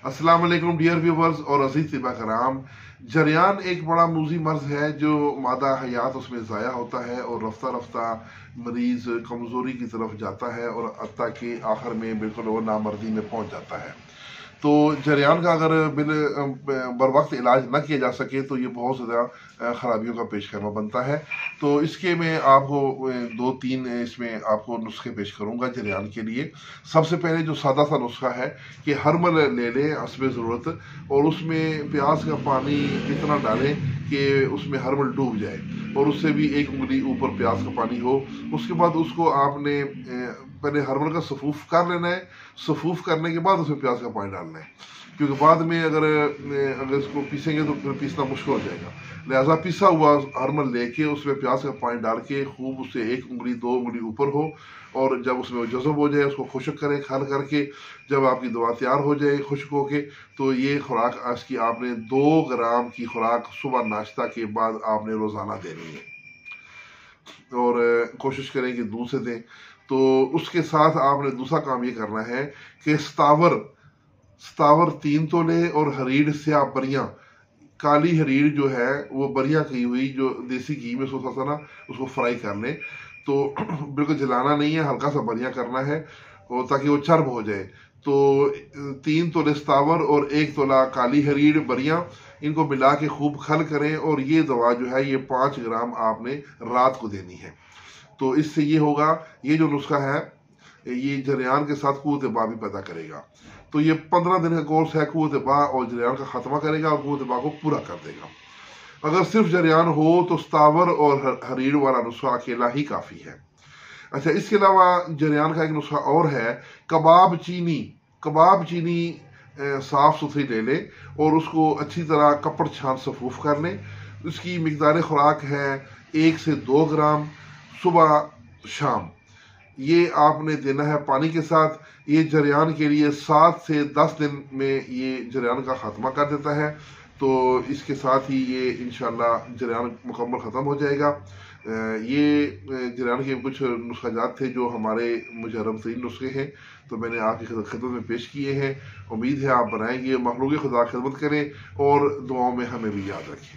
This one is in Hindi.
अस्सलाम वालेकुम डियर व्यूवर्स और अजीज तिबा कराम। जरियान एक बड़ा मूजी मर्ज है जो मादा हयात उसमें ज़ाया होता है और रफ्ता रफ्ता मरीज़ कमज़ोरी की तरफ जाता है और हत्ता कि आखिर में बिल्कुल वो नामर्दी में पहुंच जाता है। तो जरियान का अगर बर वक्त इलाज ना किया जा सके तो ये बहुत ज़्यादा ख़राबियों का पेश खैमा बनता है। तो इसके मैं आपको दो तीन इसमें आपको नुस्खे पेश करूँगा जरियान के लिए। सबसे पहले जो सादा सा नुस्खा है कि हरमल ले लें हस्बे ज़रूरत और उसमें प्याज का पानी इतना डालें कि उसमें हरमल डूब जाए और उससे भी एक उंगली ऊपर प्याज का पानी हो। उसके बाद उसको आपने पहले हरमल का सफूफ कर लेना है। सफूफ करने के बाद उसमें प्याज का पानी डालना है, क्योंकि बाद में अगर इसको पीसेंगे तो फिर पीसना मुश्किल हो जाएगा। लिहाजा पिसा हुआ हरमल लेके उसमें प्याज का पानी डाल के खूब उससे एक उंगली दो उंगली ऊपर हो और जब उसमें जज़ब हो जाए उसको खुश्क करें खल करके। जब आपकी दवा तैयार हो जाए खुश्क होके तो ये खुराक इसकी आपने 2 ग्राम की खुराक सुबह नाश्ता के बाद आपने रोज़ाना देनी है और कोशिश करें कि दूध से दें। तो उसके साथ आपने दूसरा काम ये करना है कि सतावर सतावर 3 तोले और हरीड़ स्याह बरियां, काली हरीड़ जो है वो बरियां की हुई जो देसी घी में सोचा था ना उसको फ्राई कर लें। तो बिल्कुल जलाना नहीं है, हल्का सा बरियां करना है और ताकि वो चर्ब हो जाए। तो 3 तोले सतावर और 1 तोला काली हरीड़ बरियां, इनको मिला के खूब खल करें और ये दवा जो है ये 5 ग्राम आपने रात को देनी है। तो इससे ये होगा, ये जो नुस्खा है ये जरियान के साथ कुव्वत बा भी पैदा करेगा। तो ये 15 दिन का कोर्स है कुव्वत बा और जरियान का खात्मा करेगा और कुव्वत बा को पूरा कर देगा। अगर सिर्फ जरियान हो तो सतावर और हरीड़ वाला नुस्खा अकेला ही काफी है। अच्छा, इसके अलावा जरियान का एक नुस्खा और है, कबाब चीनी। कबाब चीनी साफ सुथरी ले लें और उसको अच्छी तरह कपड़ छान सफूफ कर लें। उसकी मिकदार खुराक है 1 से 2 ग्राम सुबह शाम। ये आपने देना है पानी के साथ। ये जरियान के लिए 7 से 10 दिन में ये जरियान का खात्मा कर देता है। तो इसके साथ ही ये इंशाल्लाह जरियान मुकम्मल ख़त्म हो जाएगा। ये जरियान के कुछ नुस्खाजात थे जो हमारे मुजर्रब तरीन नुस्खे हैं, तो मैंने आपकी खिदमत में पेश किए हैं। उम्मीद है आप बनाएंगे। मखलूक खुदा खिदमत करें और दुआओं में हमें भी याद रखें।